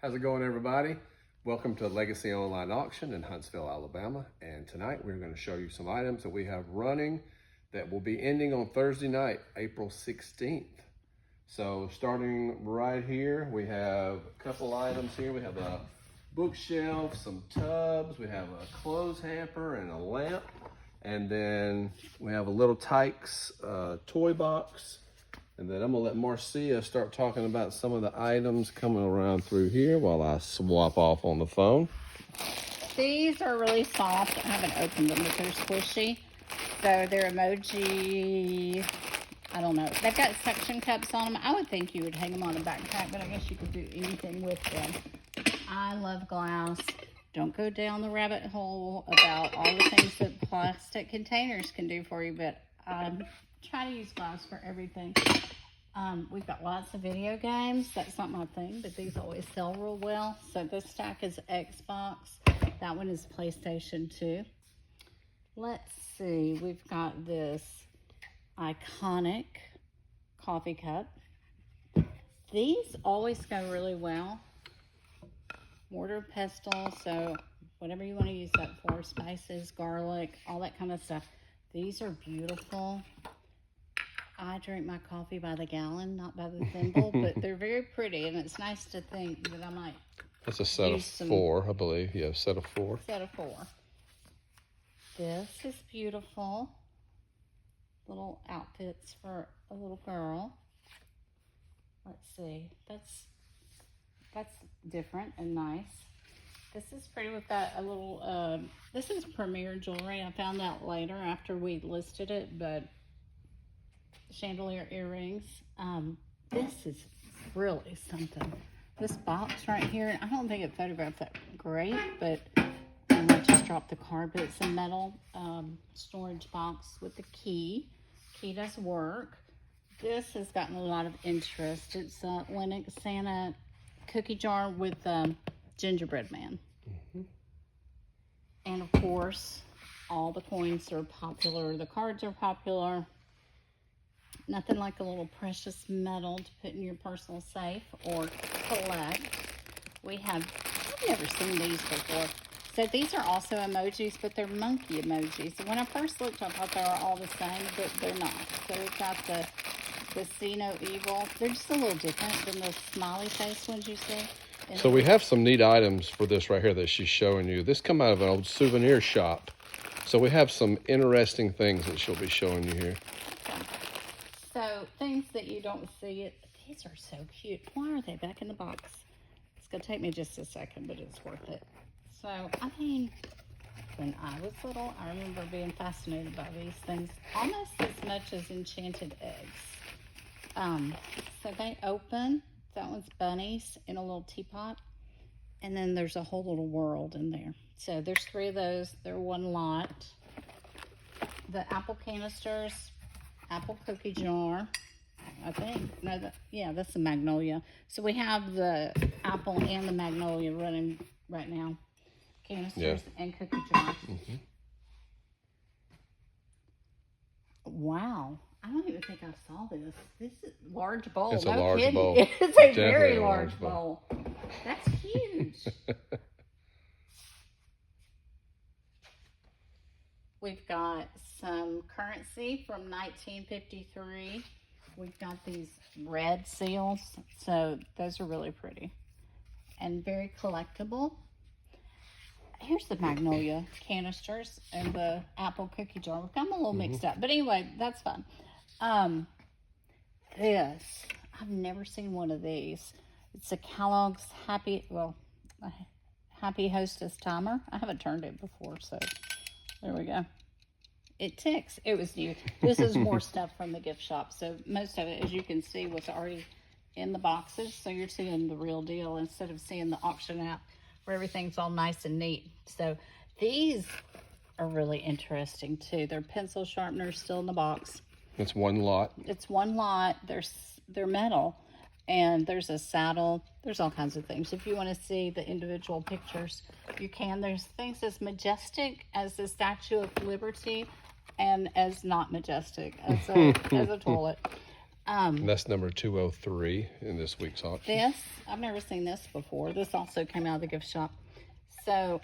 How's it going, everybody? Welcome to Legacy Online Auction in Huntsville, Alabama. And tonight we're going to show you some items that we have running that will be ending on Thursday night, April 16th. So starting right here, we have a couple items here. We have a bookshelf, some tubs, we have a clothes hamper and a lamp. And then we have a little Tykes toy box. And then I'm gonna let Marcia start talking about some of the items coming around through here while I swap off on the phone. These are really soft. I haven't opened them, but they're squishy. So they're emoji, I don't know. They've got suction cups on them. I would think you would hang them on a backpack, but I guess you could do anything with them. I love glass. Don't go down the rabbit hole about all the things that plastic containers can do for you, but try to use glass for everything. We've got lots of video games. That's not my thing, but these always sell real well. So this stack is Xbox. That one is PlayStation 2. Let's see. We've got this iconic coffee cup. These always go really well. Mortar pestle, so whatever you want to use that for, spices, garlic, all that kind of stuff. These are beautiful. I drink my coffee by the gallon, not by the thimble, but they're very pretty, and it's nice to think that I might. That's a set of four, I believe. Yeah, set of four. Set of four. This is beautiful. Little outfits for a little girl. Let's see. That's different and nice. This is pretty with that a little. This is Premier jewelry. I found out later after we listed it, but chandelier earrings. This is really something. This box right here, I don't think it photographed that great, but I just dropped the card, but it's a metal storage box with the key. Key does work. This has gotten a lot of interest. It's a Lennox Santa cookie jar with gingerbread man. And of course, all the coins are popular. The cards are popular. Nothing like a little precious metal to put in your personal safe or collect. I've never seen these before. So these are also emojis, but they're monkey emojis. So when I first looked, I thought they were all the same, but they're not. So we've got the See No Evil. They're just a little different than the smiley face ones you see. And so we have some neat items for this right here that she's showing you. This come out of an old souvenir shop. So we have some interesting things that she'll be showing you here. So things that you don't see, these are so cute. Why are they back in the box? It's gonna take me just a second, but it's worth it. So, I mean, when I was little, I remember being fascinated by these things almost as much as enchanted eggs. So they open. That one's bunnies in a little teapot. And then there's a whole little world in there. So there's 3 of those. They're one lot. The apple canisters, apple cookie jar, I think. No, that's the magnolia. So we have the apple and the magnolia running right now. Canisters and cookie jars. Wow. I don't even think I saw this. This is a large bowl. It's a large bowl. It's a very large bowl. That's huge. We've got some currency from 1953. We've got these red seals. So those are really pretty and very collectible. Here's the magnolia canisters and the apple cookie jar. We've got them a little mixed up. But anyway, that's fun. This, I've never seen one of these. It's a Kellogg's Happy Hostess timer. I haven't turned it before, so there we go. It ticks. It was new. This is more stuff from the gift shop. So most of it, as you can see, was already in the boxes. So you're seeing the real deal instead of seeing the auction app where everything's all nice and neat. So these are really interesting too. They're pencil sharpeners still in the box. It's one lot. It's one lot. They're metal, and there's a saddle. There's all kinds of things. If you want to see the individual pictures, you can. There's things as majestic as the Statue of Liberty and as not majestic as a toilet. And that's number 203 in this week's auction. This, I've never seen this before. This also came out of the gift shop. So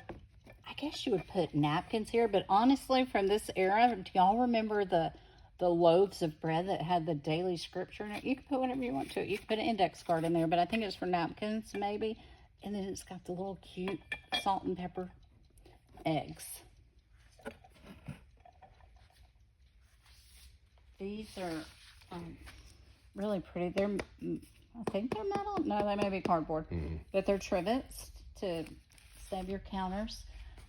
I guess you would put napkins here, but honestly, from this era, do y'all remember the loaves of bread that had the daily scripture in it? You can put whatever you want to it. You can put an index card in there, but I think it's for napkins, maybe. And then it's got the little cute salt and pepper eggs. These are really pretty. They're, I think they're metal. No, they may be cardboard. But they're trivets to save your counters.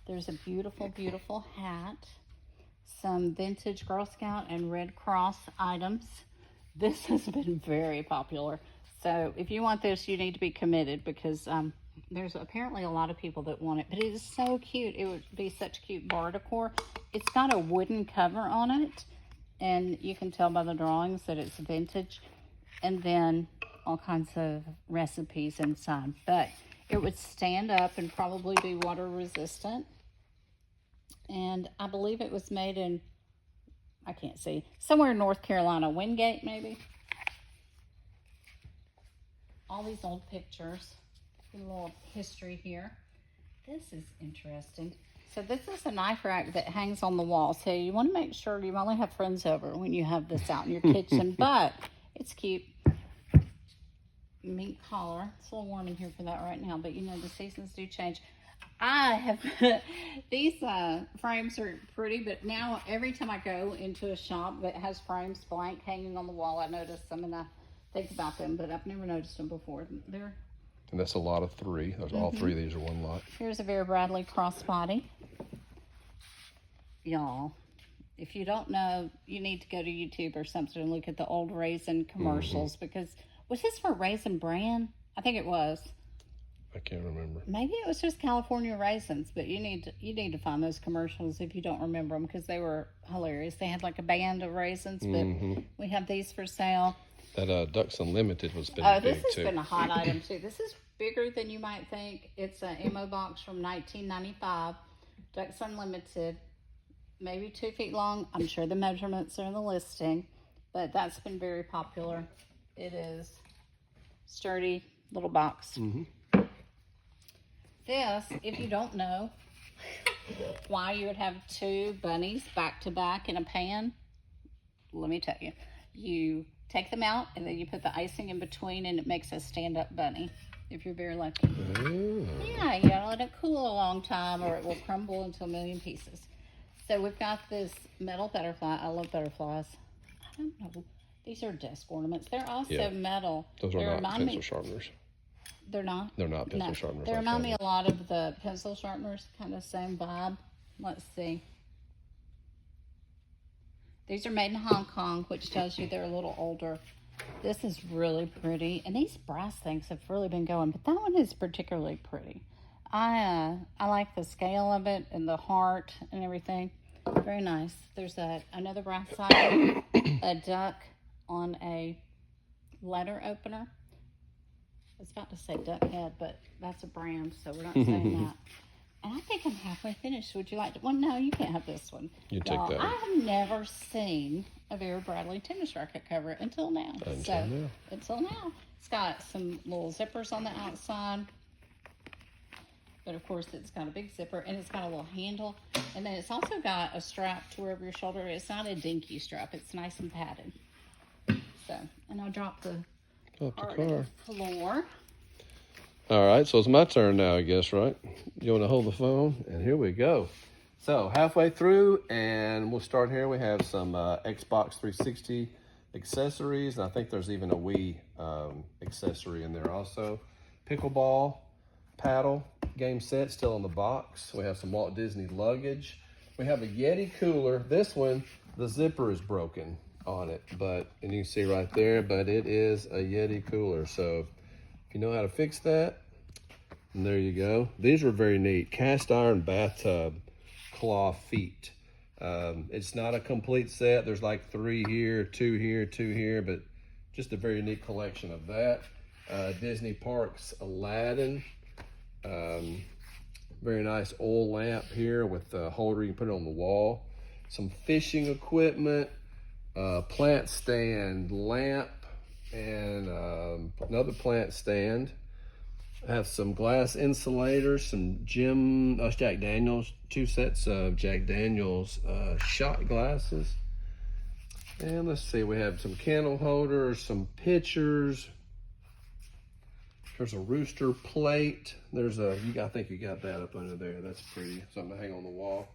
There's a beautiful, beautiful hat. Some vintage Girl Scout and Red Cross items. This has been very popular. So if you want this, you need to be committed because there's apparently a lot of people that want it. But it is so cute. It would be such cute bar decor. It's got a wooden cover on it. And you can tell by the drawings that it's vintage. And then all kinds of recipes inside. But it would stand up and probably be water resistant. And I believe it was made in, I can't see, somewhere in North Carolina. Wingate, maybe. All these old pictures. A little history here. This is interesting. So this is a knife rack that hangs on the wall. So you want to make sure you only have friends over when you have this out in your kitchen. But it's cute. Mink collar. It's a little warm in here for that right now. But you know, the seasons do change. I have, these frames are pretty. But now every time I go into a shop that has frames blank hanging on the wall, I notice them and I think about them. But I've never noticed them before. They're... And that's a lot of 3. There's all 3 of these are one lot. Here's a Vera Bradley crossbody. Y'all, if you don't know, you need to go to YouTube or something and look at the old Raisin commercials because, was this for Raisin Bran? I think it was. I can't remember. Maybe it was just California Raisins, but you need to find those commercials if you don't remember them because they were hilarious. They had like a band of raisins, but we have these for sale. That Ducks Unlimited was been big this has too. been a hot item too. This is bigger than you might think. It's an ammo box from 1995. Ducks Unlimited, maybe 2 feet long. I'm sure the measurements are in the listing, but that's been very popular. It is sturdy little box. This, if you don't know why you would have 2 bunnies back to back in a pan, let me tell you. You take them out and then you put the icing in between and it makes a stand-up bunny if you're very lucky. Yeah, you gotta let it cool a long time or it will crumble into a million pieces. So we've got this metal butterfly. I love butterflies. I don't know. These are desk ornaments. They're also metal. Those are not pencil sharpeners. They're not? They're not pencil sharpeners. They remind me a lot of the pencil sharpeners, kind of same vibe. Let's see. These are made in Hong Kong, which tells you they're a little older. This is really pretty. And these brass things have really been going, but that one is particularly pretty. I like the scale of it and the heart and everything. Very nice. There's another brass side, a duck on a letter opener. I was about to say duck head, but that's a brand, so we're not saying that. And I think I'm halfway finished. Would you like to? Well, no, you can't have this one. You take that one. I have never seen a Vera Bradley tennis racket cover until now. Until now. It's got some little zippers on the outside. But of course, it's got a big zipper and it's got a little handle. And then it's also got a strap to wherever your shoulder is. It's not a dinky strap. It's nice and padded. So, and I'll drop the car floor. All right, so it's my turn now, I guess, right? You want to hold the phone? And here we go. So halfway through, and we'll start here. We have some Xbox 360 accessories. And I think there's even a Wii accessory in there also. Pickleball, paddle, game set still in the box. We have some Walt Disney luggage. We have a Yeti cooler. This one, the zipper is broken on it, and you can see right there, but it is a Yeti cooler. So if you know how to fix that, and there you go. These are very neat. Cast iron bathtub claw feet. It's not a complete set. There's like 3 here, 2 here, 2 here, but just a very neat collection of that. Disney Parks Aladdin. Very nice oil lamp here with a holder. You can put it on the wall. Some fishing equipment. Plant stand lamp. and another plant stand. I have some glass insulators, some Jack Daniels, 2 sets of Jack Daniels shot glasses. And let's see, we have some candle holders, some pitchers. There's a rooster plate. There's a, I think you got that up under there. That's pretty, something to hang on the wall.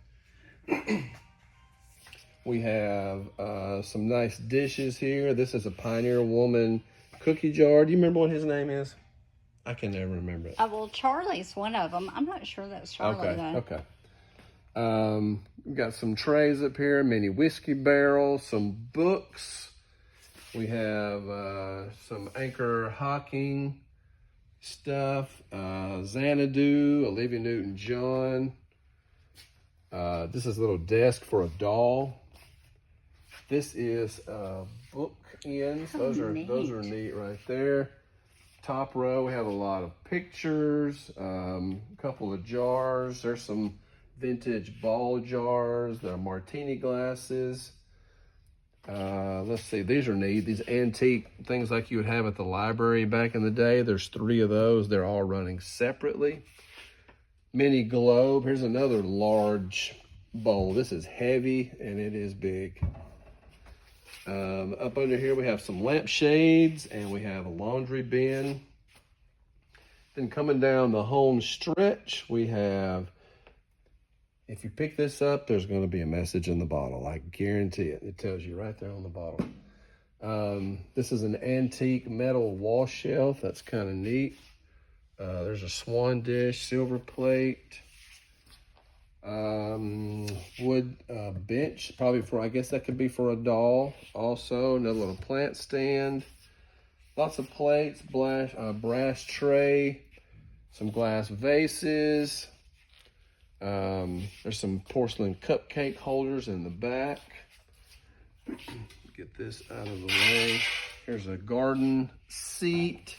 We have some nice dishes here. This is a Pioneer Woman cookie jar. Do you remember what his name is? I can never remember it. Well, Charlie's one of them. I'm not sure that's Charlie, though. Okay. We've got some trays up here, mini whiskey barrels, some books. We have some Anchor Hocking stuff, Xanadu, Olivia Newton-John. This is a little desk for a doll. This is bookends. Those are neat right there. Top row, we have a lot of pictures, a couple of jars. There's some vintage ball jars. There are martini glasses. Let's see, these are neat. These antique things like you would have at the library back in the day. There's 3 of those. They're all running separately. Mini globe. Here's another large bowl. This is heavy and it is big. Up under here we have some lampshades and we have a laundry bin. Then coming down the home stretch, we have, if you pick this up, there's going to be a message in the bottle. I guarantee it. It tells you right there on the bottle. This is an antique metal wall shelf. That's kind of neat. There's a swan dish, silver plate, wood bench, probably for, I guess that could be for a doll. Also, another little plant stand. Lots of plates, brass tray, some glass vases. There's some porcelain cupcake holders in the back. Get this out of the way. Here's a garden seat.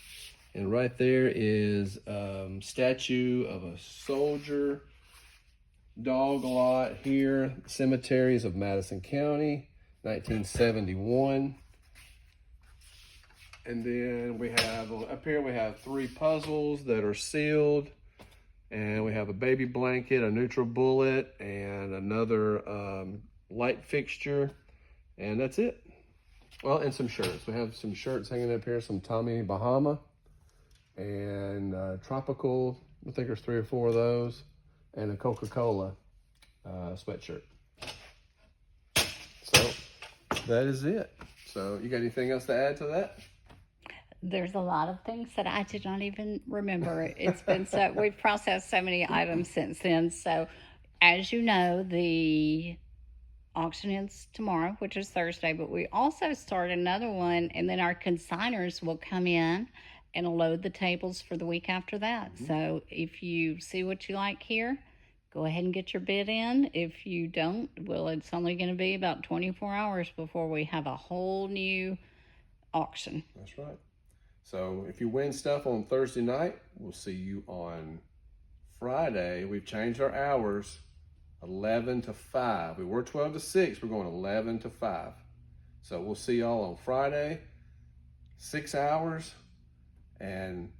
And right there is statue of a soldier. Dog lot here. Cemeteries of Madison County, 1971. And then we have, up here we have 3 puzzles that are sealed. And we have a baby blanket, a NutriBullet, and another light fixture. And that's it. Well, and some shirts. We have some shirts hanging up here, some Tommy Bahama and Tropical. I think there's 3 or 4 of those. And a Coca-Cola sweatshirt. So that is it. So you got anything else to add to that? There's a lot of things that I did not even remember. It's been so, we've processed so many items since then. So as you know, the auction ends tomorrow, which is Thursday, but we also start another one, and then our consigners will come in and load the tables for the week after that. So if you see what you like here, go ahead and get your bid in. If you don't, well, it's only going to be about 24 hours before we have a whole new auction. That's right. So if you win stuff on Thursday night, we'll see you on Friday. We've changed our hours, 11 to 5. We were 12 to 6. We're going 11 to 5. So we'll see y'all on Friday, 6 hours. And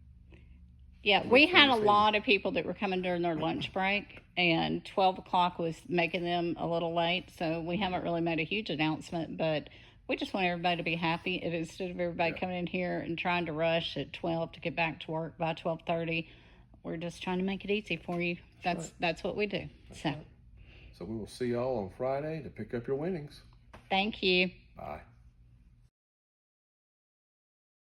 yeah, we had a lot of people that were coming during their lunch break, and 12 o'clock was making them a little late. So we haven't really made a huge announcement, but we just want everybody to be happy. And instead of everybody coming in here and trying to rush at 12 to get back to work by 12:30, we're just trying to make it easy for you. That's what we do. So we will see y'all on Friday to pick up your winnings. Thank you. Bye.